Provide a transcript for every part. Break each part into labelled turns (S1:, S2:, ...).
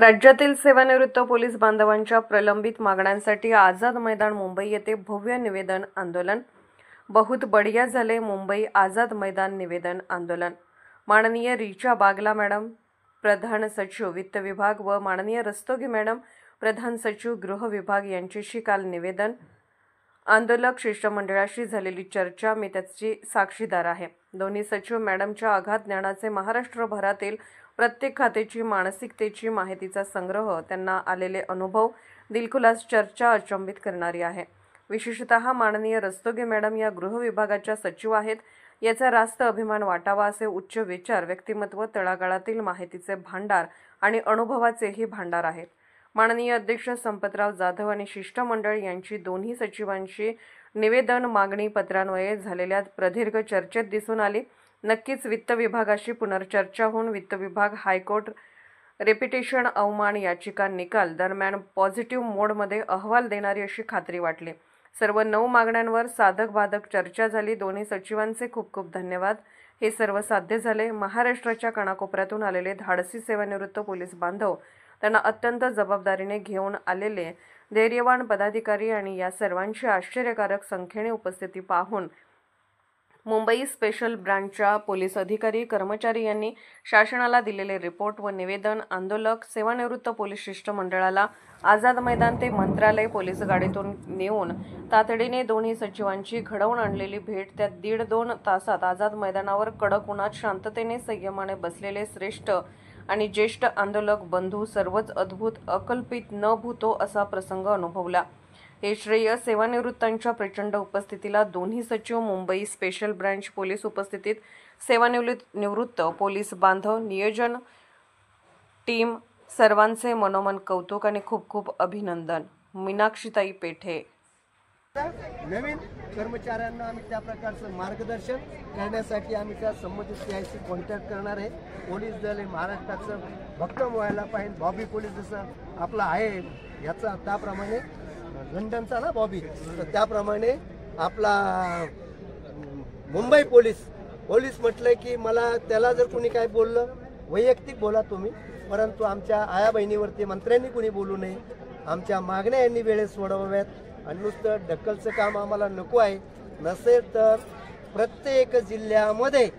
S1: राज्यातील सेवानिवृत्त पोलीस बांधवांच्या प्रलंबित मागण्यांसाठी आझाद मैदान मुंबई येथे भव्य निवेदन आंदोलन। बहुत बढ़िया झाले मुंबई आझाद मैदान निवेदन आंदोलन। माननीय रीचा बागला मॅडम प्रधान सचिव वित्त विभाग व माननीय रस्तोगी मॅडम प्रधान सचिव गृह विभाग यांच्याशी काल निवेदन। आंदोलक शिष्टमंडळाशी झालेली चर्चा मी त्याची साक्षीदार आहे। दोन्ही सचिव मॅडमच्या अगाध ज्ञानाचे महाराष्ट्रभरातील प्रत्येक खात्याची मानसिकतेची माहितीचा संग्रह, त्यांना आलेले अनुभव, दिलखुलास चर्चा अचंबित करणारी आहे। विशेषतः माननीय रस्तोगी मॅडम या गृह विभागाच्या सचिव आहेत, याचा रास्त अभिमान वाटावा असे उच्च विचार, व्यक्तिमत्व, तळागाळातील माहितीचे भांडार आणि अनुभवाचेही भांडार आहेत। माननीय अध्यक्ष संपतराव जाधव आणि शिष्टमंडळ यांची दोन्ही सचिवांशी निवेदन मागणी पत्रान्वये झालेल्या प्रदीर्घ चर्चेत दिसून आली। नक्कीच वित्त विभागाशी पुनर्चर्चा होऊन वित्त विभाग हायकोर्ट रेप्युटेशन अवमान याचिका निकाल दरम्यान पॉझिटिव्ह मोडमध्ये अहवाल देणारी अशी खात्री वाटली। सर्व 9 मागण्यांवर साधक बाधक चर्चा झाली। दोन्ही सचिवांचे खूप खूप धन्यवाद। हे सर्व साध्य झाले। महाराष्ट्राच्या कानाकोपऱ्यातून आलेले धाडसी सेवानिवृत्त पोलीस बांधव, त्यांना अत्यंत जबाबदारीने घेऊन आलेले धैर्यवान पदाधिकारी आणि या सर्वांची आश्चर्यकारक संख्येने उपस्थिती पाहून मुंबई स्पेशल ब्रांचच्या पोलीस अधिकारी कर्मचारी यांनी शासनाला दिलेले रिपोर्ट व निवेदन, आंदोलक सेवानिवृत्त पोलीस शिष्टमंडळाला आझाद मैदान ते मंत्रालय पोलीस गाडीतून नेऊन तातडीने दोन्ही सचिवांची घडवून आणलेली भेट, त्या 1.5-2 तासात आझाद मैदानावर कडक उन्हात शांततेने संयमाने बसलेले श्रेष्ठ आणि ज्येष्ठ आंदोलक बंधू, सर्वच अद्भुत, अकल्पित, न भूतो असा प्रसंग अनुभवला। हे श्रेय सेवानिवृत्तांच्या प्रचंड उपस्थितीला दोन्ही सचिव, मुंबई स्पेशल ब्रांच पोलीस उपस्थितीत सेवानिवृत्त पोलीस बांधव, नियोजन टीम सर्वांचे मनोमन कौतुक आणि खूप खूप अभिनंदन। मीनाक्षीताई पेठे।
S2: नवीन कर्मचाऱ्यांना आम्ही त्या प्रकारचं मार्गदर्शन करण्यासाठी आम्ही त्या संबंधित सीआयशी कॉन्टॅक्ट करणार आहे। पोलीस दल हे महाराष्ट्राचं भक्कम व्हायला पाहिजे। बॉबी पोलीस जसं आपला आहे याचा त्याप्रमाणे लंडनचा ना बॉबी, तर त्याप्रमाणे आपला मुंबई पोलीस म्हटलं की मला त्याला जर कोणी काय बोललं, वैयक्तिक बोला तुम्ही, परंतु आमच्या आया बहिणीवरती मंत्र्यांनी कोणी बोलू नये। आमच्या मागण्या यांनी वेळेत सोडवाव्यात आणि नुसतं ढकलचं काम आम्हाला नको आहे। नसेल तर प्रत्येक जिल्ह्यामध्ये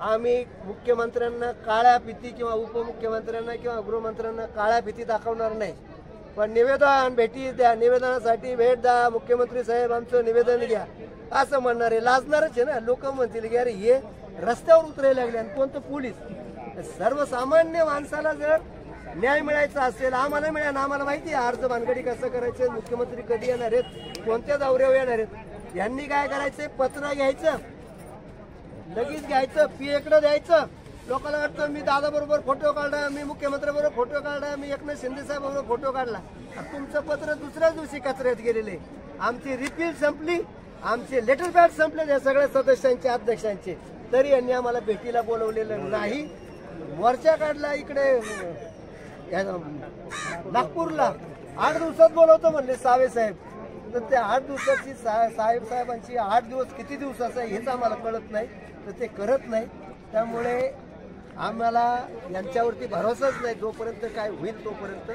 S2: आम्ही मुख्यमंत्र्यांना काळ्या फिती किंवा उपमुख्यमंत्र्यांना किंवा गृहमंत्र्यांना काळ्या फिती दाखवणार नाही, पण निवेदन भेटी द्या, निवेदनासाठी भेट द्या, मुख्यमंत्री साहेब आमचं निवेदन घ्या असं म्हणणार आहे। लाजणारच आहे ना, लोक म्हणतील की अरे हे रस्त्यावर उतरायला लागले आणि कोणतं पोलीस। सर्वसामान्य माणसाला जर न्याय मिळायचा असेल, आम्हाला मिळेल, आम्हाला माहिती आहे अर्ज भानगडी कसं करायचं, मुख्यमंत्री कधी येणार आहेत, कोणत्या दौऱ्यावर येणार आहेत। यांनी काय करायचंय, पत्र घ्यायचं, लगेच घ्यायचं, पिएकडे द्यायचं। लोकांना वाटतं मी दादा बरोबर फोटो काढला, मी मुख्यमंत्र्याबरोबर फोटो काढला, मी एकनाथ शिंदे साहेब बरोबर फोटो काढला। तुमचं पत्र दुसऱ्याच दिवशी कचऱ्यात गेलेले। आमची रिपील संपली, आमचे लेटर पॅड संपले या सगळ्या सदस्यांचे, अध्यक्षांचे, तरी यांनी आम्हाला भेटीला बोलवलेलं नाही। मोर्चा काढला इकडे नागपूरला, 8 दिवसात बोलवतो म्हणले सावे साहेब, तर ते 8 दिवसाची साहेबांची 8 दिवस किती दिवसाचं आहे हेच आम्हाला कळत नाही, तर ते करत नाही। त्यामुळे आम्हाला यांच्यावरती भरोसाच नाही, जोपर्यंत काय होईल तोपर्यंत।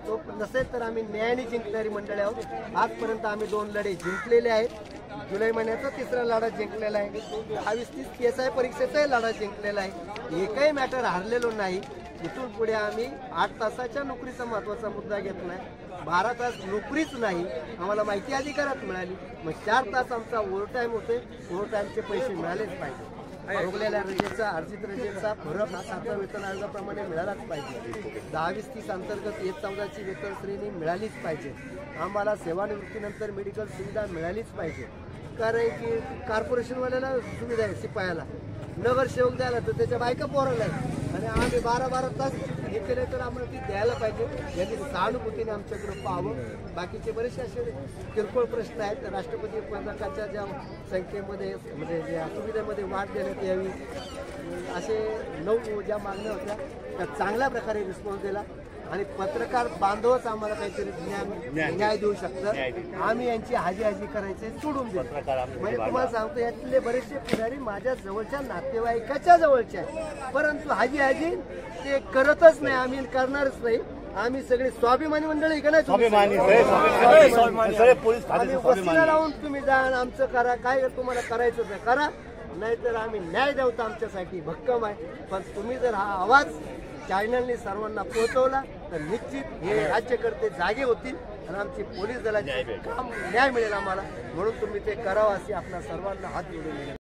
S2: तो नसेल तर आम्ही न्यायाने जिंकणारी मंडळी आहोत। आजपर्यंत आम्ही 2 लढे जिंकलेले आहेत। जुलै महिन्याचा 3रा लढा जिंकलेला आहे। 22-30 PSI परीक्षेचाही लढा जिंकलेला आहे। एकही मॅटर हारलेलो नाही। इथून पुढे आम्ही 8 तासाच्या नोकरीचा महत्त्वाचा मुद्दा घेतलाय, 12 तास नोकरीच नाही आम्हाला माहिती अधिकारात मिळाली, मग 4 तास आमचा ओव्हरटाईम होते, ओव्हरटाईमचे पैसे मिळालेच पाहिजे। रोगलेल्या रजेचा, अर्जित रजेचा फरक हा 7व्या वेतन आयोगाप्रमाणे मिळालाच पाहिजे। 10-20-30 अंतर्गत 1-14ची वेतन श्रेणी मिळालीच पाहिजे। आम्हाला सेवानिवृत्तीनंतर मेडिकल सुविधा मिळालीच पाहिजे, कारण की कॉर्पोरेशनवाल्याला सुविधा आहे, शिपायाला नगरसेवक द्यायला तर त्याच्या बायका पोराला आहे, आणि आम्ही 12-12 तास हे केले तर आम्हाला ती द्यायला पाहिजे। यांनी सहानुभूतीने आमच्याकडे पाहावं। बाकीचे बरेचसे असे किरकोळ प्रश्न आहेत, राष्ट्रपती पदकाच्या ज्या संख्येमध्ये म्हणजे ज्या सुविधेमध्ये वाढ देण्यात यावी, असे 9 ज्या मागण्या होत्या त्या चांगल्या प्रकारे रिस्पॉन्स दिला, आणि पत्रकार बांधवच आम्हाला काहीतरी न्याय देऊ शकतात। आम्ही यांची हाजी करायचे सोडून देऊ। म्हणजे तुम्हाला सांगतो यातले बरेचसे पुढारी माझ्या जवळच्या नातेवाईकाच्या जवळचे आहेत, परंतु हाजी ते करतच नाही, आम्ही करणारच नाही। आम्ही सगळे स्वाभिमानी मंडळी का नाही
S3: स्वाभिमानी पोलीस
S2: आम्ही वस्तीला लावून तुम्ही जा आणि आमचं करा, काय तुम्हाला करायचं ते करा, नाहीतर आम्ही न्याय देवता आमच्यासाठी भक्कम आहे. पण तुम्ही जर हा आवाज चॅनलने सर्वांना पोहोचवला तर निश्चित हे राज्यकर्ते जागे होतील आणि आमची पोलीस दलाची न्याय मिळेल आम्हाला. म्हणून तुम्ही ते करावं अशी आपल्या सर्वांना हात जोडून